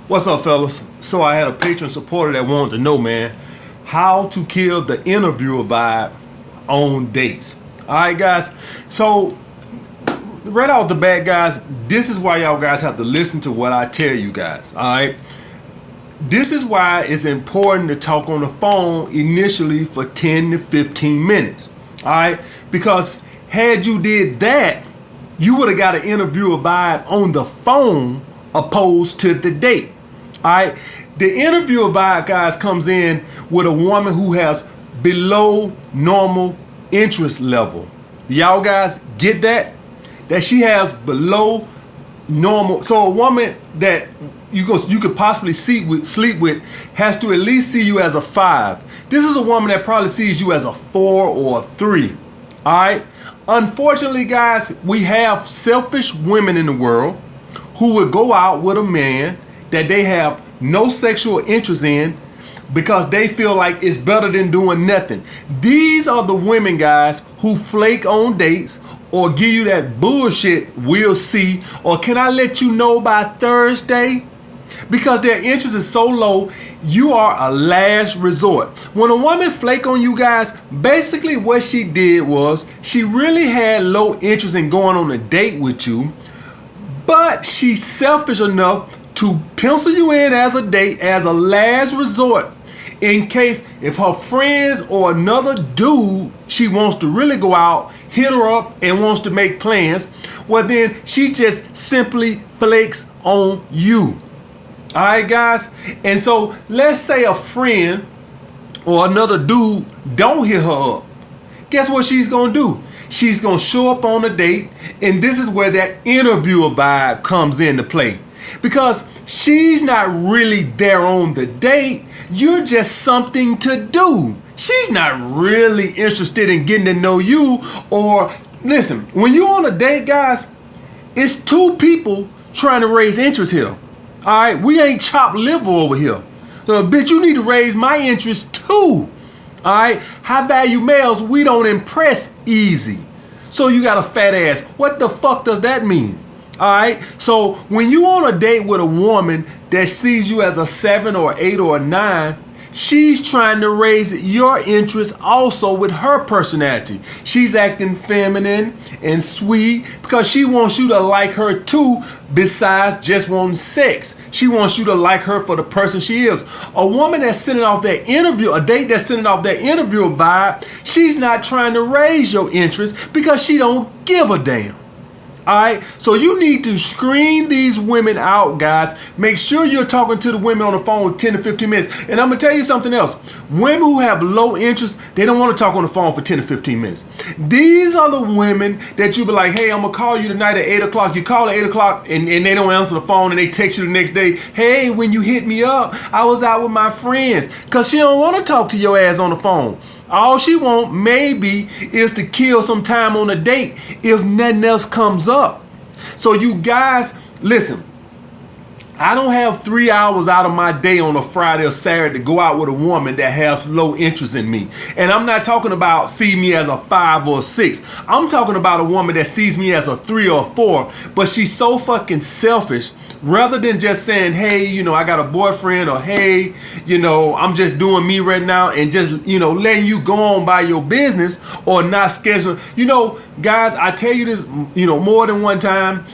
What's up, fellas? So I had a patron supporter that wanted to know, man, how to kill the interviewer vibe on dates. All right, guys. So right off the bat, guys, this is why y'all guys have to listen to what I tell you guys. All right. This is why it's important to talk on the phone initially for 10 to 15 minutes. All right. Because had you did that, you would have got an interviewer vibe on the phone opposed to the date. All right. The interviewer vibe, guys, comes in with a woman who has below normal interest level. Y'all guys get that? That she has below normal. So a woman that you could possibly sleep with has to at least see you as a 5. This is a woman that probably sees you as a 4 or a 3. All right. Unfortunately, guys, we have selfish women in the world who would go out with a man that they have no sexual interest in because they feel like it's better than doing nothing. These are the women, guys, who flake on dates or give you that bullshit, we'll see, or can I let you know by Thursday? Because their interest is so low, you are a last resort. When a woman flake on you guys, basically what she did was she really had low interest in going on a date with you, but she's selfish enough to pencil you in as a date, as a last resort, in case if her friends or another dude she wants to really go out, hit her up and wants to make plans, well then she just simply flakes on you. All right, guys? And so let's say a friend or another dude don't hit her up. Guess what she's gonna do? She's gonna show up on a date, and this is where that interviewer vibe comes into play. Because she's not really there on the date, you're just something to do. She's not really interested in getting to know you. Or listen, when you're on a date, guys, it's two people trying to raise interest here. All right, we ain't chopped liver over here. Bitch, you need to raise my interest too. All right, high value males, we don't impress easy. So you got a fat ass. What the fuck does that mean? All right, so when you on a date with a woman that sees you as a 7 or 8 or a 9, she's trying to raise your interest also with her personality. She's acting feminine and sweet because she wants you to like her too, besides just wanting sex. She wants you to like her for the person she is. A woman that's sending off that interview, a date that's sending off that interview vibe, she's not trying to raise your interest because she don't give a damn. All right, so you need to screen these women out, guys. Make sure you're talking to the women on the phone 10 to 15 minutes. And I'm gonna tell you something else. Women who have low interest, they don't want to talk on the phone for 10 to 15 minutes. These are the women that you be like, hey, I'm gonna call you tonight at 8 o'clock. You call at 8 o'clock and they don't answer the phone, and they text you the next day, hey, when you hit me up, I was out with my friends. Because she don't want to talk to your ass on the phone. All she want maybe is to kill some time on a date if nothing else comes up. So you guys, listen, I don't have 3 hours out of my day on a Friday or Saturday to go out with a woman that has low interest in me. And I'm not talking about see me as a 5 or a 6. I'm talking about a woman that sees me as a 3 or a 4, but she's so fucking selfish. Rather than just saying, hey, you know, I got a boyfriend, or hey, you know, I'm just doing me right now, and just, you know, letting you go on by your business or not schedule. You know, guys, I tell you this, you know, more than one time.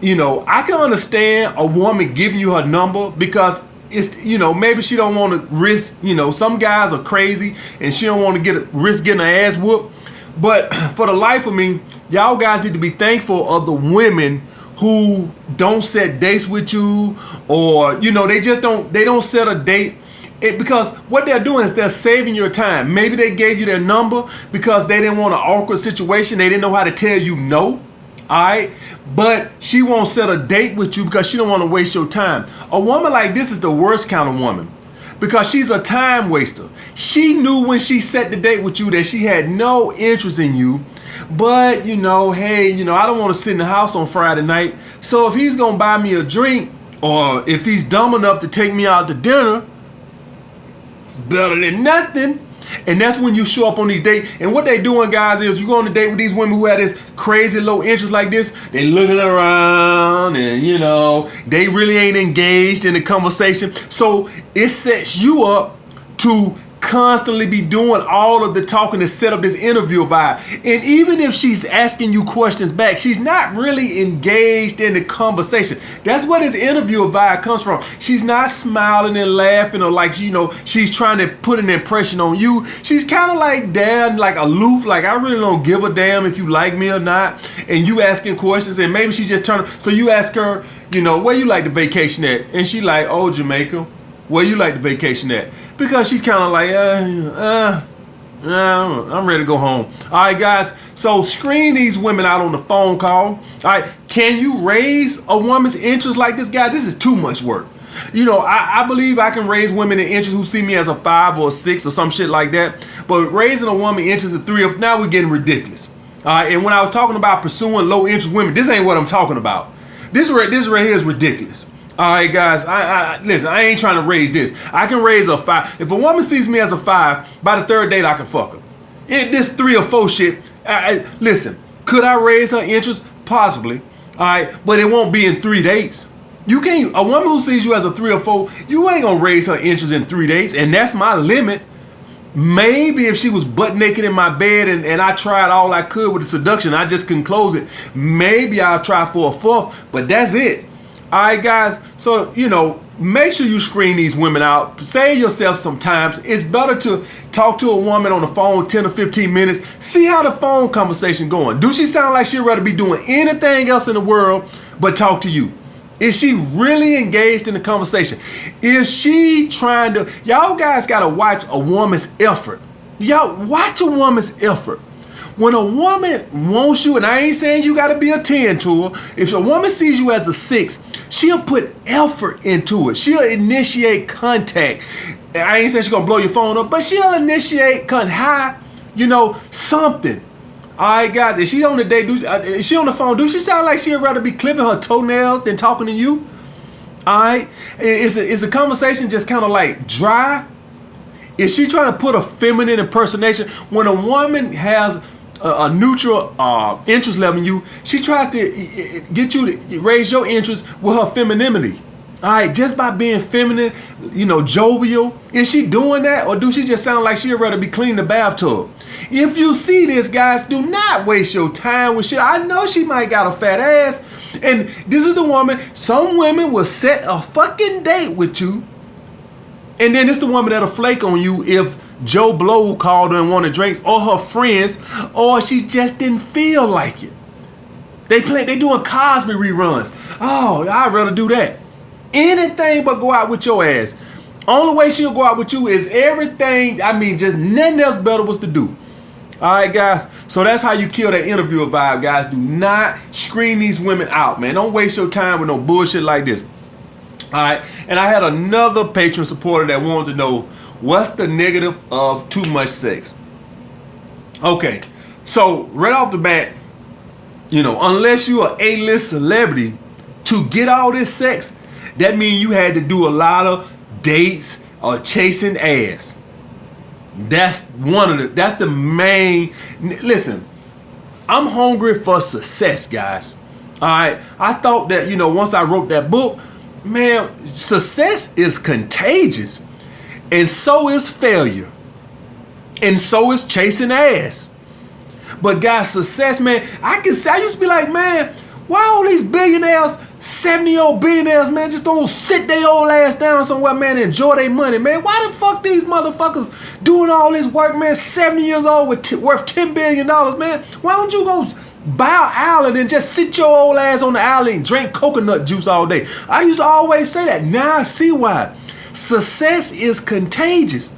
You know, I can understand a woman giving you her number because it's, you know, maybe she don't want to risk, you know, some guys are crazy and she don't want to risk getting her ass whooped. But for the life of me, y'all guys need to be thankful of the women who don't set dates with you, or, you know, they don't set a date. Because what they're doing is they're saving your time. Maybe they gave you their number because they didn't want an awkward situation. They didn't know how to tell you no. All right, but she won't set a date with you because she don't want to waste your time. A woman like this is the worst kind of woman because she's a time waster. She knew when she set the date with you that she had no interest in you, but, you know, hey, you know, I don't want to sit in the house on Friday night. So if he's going to buy me a drink, or if he's dumb enough to take me out to dinner, it's better than nothing. And that's when you show up on these dates. And what they doing, guys, is you go on a date with these women who have this crazy low interest like this. They looking around and, you know, they really ain't engaged in the conversation. So it sets you up to constantly be doing all of the talking to set up this interview vibe. And even if she's asking you questions back, she's not really engaged in the conversation. That's where this interview vibe comes from. She's not smiling and laughing or like, you know, she's trying to put an impression on you. She's kind of like damn, like aloof, like I really don't give a damn if you like me or not. And you asking questions and maybe she just turned. So you ask her, you know, where you like the vacation at? And she like, oh, Jamaica. Where you like the vacation at? Because she's kind of like, I'm ready to go home. All right, guys. So screen these women out on the phone call. All right. Can you raise a woman's interest like this, guy? This is too much work. You know, I believe I can raise women in interest who see me as a 5 or a 6 or some shit like that. But raising a woman interest at 3 or now we're getting ridiculous. All right. And when I was talking about pursuing low interest women, this ain't what I'm talking about. This right here is ridiculous. All right, guys, listen, I ain't trying to raise this. I can raise a 5. If a woman sees me as a 5, by the 3rd date, I can fuck her. This 3 or 4 shit, listen, could I raise her interest? Possibly. All right, but it won't be in 3 dates. You can't, a woman who sees you as a 3 or 4, you ain't gonna raise her interest in 3 dates, and that's my limit. Maybe if she was butt naked in my bed and I tried all I could with the seduction, I just couldn't close it. Maybe I'll try for a 4th, but that's it. All right, guys. So, you know, make sure you screen these women out. Save yourself some time. It's better to talk to a woman on the phone 10 or 15 minutes. See how the phone conversation going. Do she sound like she'd rather be doing anything else in the world but talk to you? Is she really engaged in the conversation? Is she trying to... Y'all guys got to watch a woman's effort. Y'all watch a woman's effort. When a woman wants you, and I ain't saying you got to be a 10 to her. If a woman sees you as a 6, she'll put effort into it. She'll initiate contact. I ain't saying she's going to blow your phone up, but she'll initiate you know, something. All right, guys, is she on the date? Is she on the phone? Do she sound like she'd rather be clipping her toenails than talking to you? All right. Is the conversation just kind of like dry? Is she trying to put a feminine impersonation? When a woman has a neutral interest level in you, she tries to get you to raise your interest with her femininity. All right, just by being feminine, you know, jovial. Is she doing that, or do she just sound like she'd rather be cleaning the bathtub? If you see this, guys, do not waste your time with shit. I know she might got a fat ass, and this is the woman. Some women will set a fucking date with you, and then it's the woman that'll flake on you if Joe Blow called her and wanted drinks, or her friends, or she just didn't feel like it. They doing Cosby reruns. Oh, I'd rather do that. Anything but go out with your ass. Only way she'll go out with you is everything. I mean, just nothing else better was to do. All right, guys. So that's how you kill that interviewer vibe, guys. Do not screen these women out, man. Don't waste your time with no bullshit like this. All right. And I had another patron supporter that wanted to know, what's the negative of too much sex? Okay. So right off the bat, you know, unless you're an A-list celebrity, to get all this sex, that means you had to do a lot of dates or chasing ass. That's the main. Listen, I'm hungry for success, guys. All right. I thought that, you know, once I wrote that book, man, success is contagious. And so is failure. And so is chasing ass. But guys, success, man, I used to be like, man, why all these billionaires, 70-year-old billionaires, man, just don't sit their old ass down somewhere, man, and enjoy their money, man? Why the fuck these motherfuckers doing all this work, man, 70 years old worth $10 billion, man? Why don't you go buy an island and just sit your old ass on the island and drink coconut juice all day? I used to always say that. Now I see why. Success is contagious.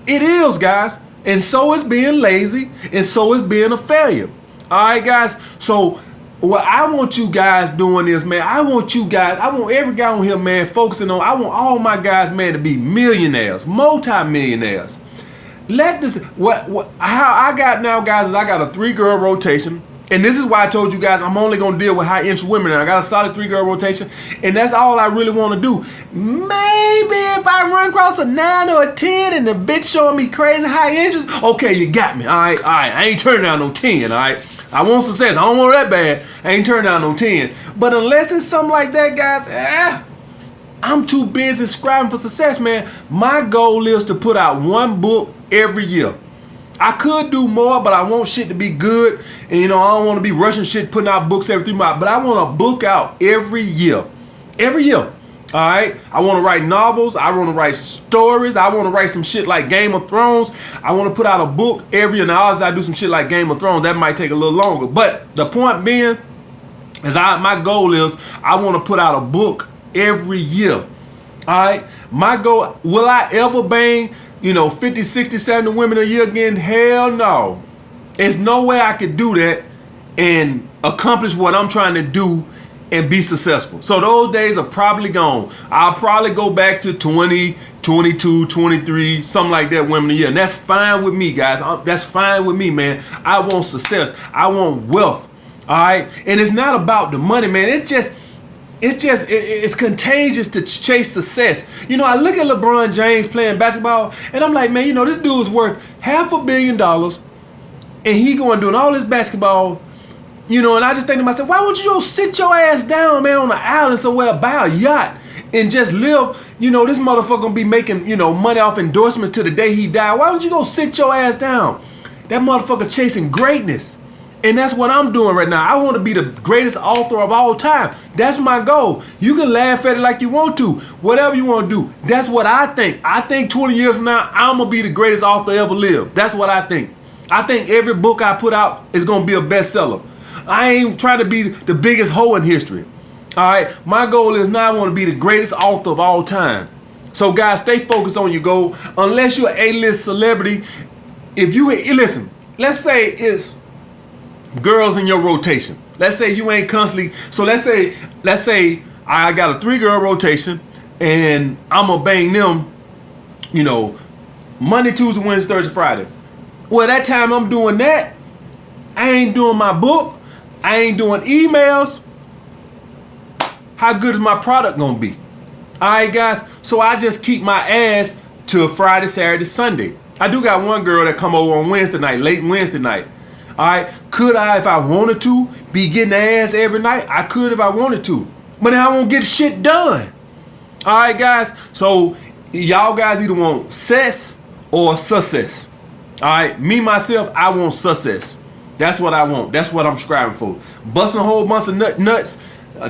It is, guys. And so is being lazy, and so is being a failure. All right, guys? So what I want you guys doing is, man, I want every guy on here, man, focusing on, I want all my guys, man, to be millionaires, multi-millionaires. How I got now, guys, is I got a 3-girl rotation. And this is why I told you guys I'm only going to deal with high interest women. And I got a solid 3-girl rotation. And that's all I really want to do. Maybe if I run across a 9 or a 10 and the bitch showing me crazy high interest, okay, you got me. All right. I ain't turning down no 10, all right? I want success. I don't want that bad. I ain't turning down no 10. But unless it's something like that, guys, I'm too busy striving for success, man. My goal is to put out 1 book every year. I could do more, but I want shit to be good. And, I don't want to be rushing shit, putting out books every 3 months. But I want a book out every year. Every year. All right? I want to write novels. I want to write stories. I want to write some shit like Game of Thrones. I want to put out a book every year. Now, obviously, I do some shit like Game of Thrones. That might take a little longer. But the point being is my goal is I want to put out a book every year. All right? My goal, will I ever bang 50, 60, 70 women a year again? Hell no. There's no way I could do that and accomplish what I'm trying to do and be successful. So those days are probably gone. I'll probably go back to 20, 22, 23, something like that women a year. And that's fine with me, guys. That's fine with me, man. I want success. I want wealth. All right? And it's not about the money, man. It's contagious to chase success. I look at LeBron James playing basketball, and I'm like, man, this dude's worth $500 million, and he going doing all this basketball, and I just think to myself, why won't you go sit your ass down, man, on an island somewhere, buy a yacht, and just live? This motherfucker gonna be making, money off endorsements to the day he die. Why don't you go sit your ass down? That motherfucker chasing greatness. And that's what I'm doing right now. I want to be the greatest author of all time. That's my goal. You can laugh at it like you want to. Whatever you want to do. That's what I think. I think 20 years from now, I'm going to be the greatest author ever lived. That's what I think. I think every book I put out is going to be a bestseller. I ain't trying to be the biggest hoe in history. All right? My goal is now I want to be the greatest author of all time. So, guys, stay focused on your goal. Unless you're an A-list celebrity, listen, let's say it's girls in your rotation. Let's say you ain't constantly. So let's say I got a 3-girl rotation and I'm gonna bang them, Monday, Tuesday, Wednesday, Thursday, Friday. Well, that time I'm doing that, I ain't doing my book. I ain't doing emails. How good is my product gonna be? All right, guys. So I just keep my ass to Friday, Saturday, Sunday. I do got one girl that come over on Wednesday night, late Wednesday night. All right, could I, if I wanted to, be getting the ass every night? I could if I wanted to, but then I won't get shit done. All right, guys. So y'all guys either want cess or success. All right, me myself, I want success. That's what I want. That's what I'm striving for. Busting a whole bunch of nuts.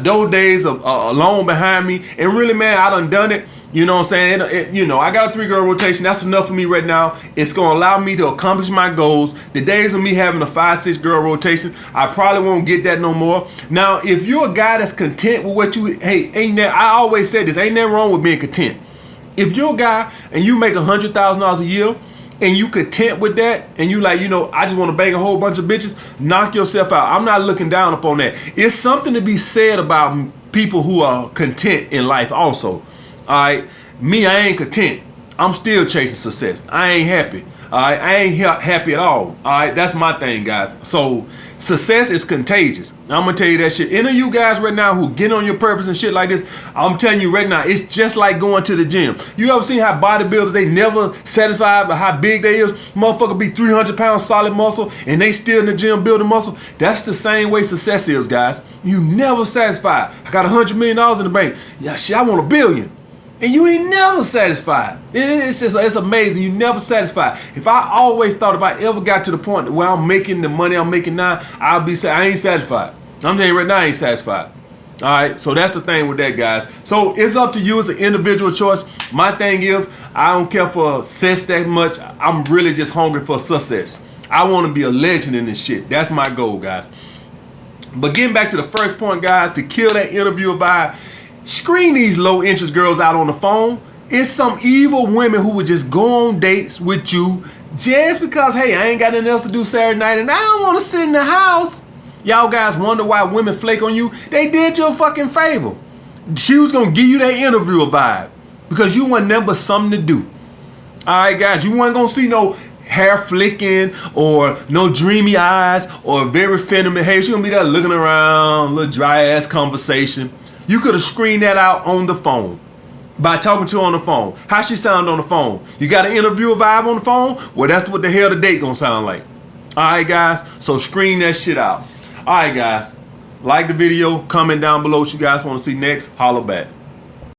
Those days are long behind me, and really, man, I done it. You know what I'm saying? I got a 3-girl rotation. That's enough for me right now. It's going to allow me to accomplish my goals. The days of me having a 5-6-girl rotation, I probably won't get that no more. Now, if you're a guy that's content with what I always said this, ain't nothing wrong with being content. If you're a guy and you make $100,000 a year and you content with that and you like, I just want to bang a whole bunch of bitches, knock yourself out. I'm not looking down upon that. It's something to be said about people who are content in life also. All right, me, I ain't content. I'm still chasing success. I ain't happy. All right, I ain't happy at all. All right, that's my thing, guys. So success is contagious. I'm gonna tell you that shit. Any of you guys right now who get on your purpose and shit like this, I'm telling you right now, it's just like going to the gym. You ever seen how bodybuilders, they never satisfied with how big they is? Motherfucker be 300 pounds solid muscle and they still in the gym building muscle. That's the same way success is, guys. You never satisfied. I got $100 million in the bank. Yeah, shit, I want $1 billion. And you ain't never satisfied. It's amazing. You never satisfied. If I always thought if I ever got to the point where I'm making the money I'm making now, I ain't satisfied. I'm telling you right now, I ain't satisfied. All right, so that's the thing with that, guys. So it's up to you. It's an individual choice. My thing is, I don't care for success that much. I'm really just hungry for success. I want to be a legend in this shit. That's my goal, guys. But getting back to the first point, guys, to kill that interview vibe, screen these low interest girls out on the phone. It's some evil women who would just go on dates with you just because, hey, I ain't got nothing else to do Saturday night and I don't want to sit in the house. Y'all guys wonder why women flake on you? They did you a fucking favor. She was going to give you that interviewer vibe because you want nothing but something to do. All right, guys, you weren't going to see no hair flicking or no dreamy eyes or very feminine behavior. She's gonna be there looking around, little dry ass conversation. You could have screened that out on the phone by talking to her on the phone. How she sound on the phone? You got an interview vibe on the phone? Well, that's what the hell the date gonna sound like. All right, guys. So screen that shit out. All right, guys. Like the video. Comment down below what you guys want to see next. Holla back.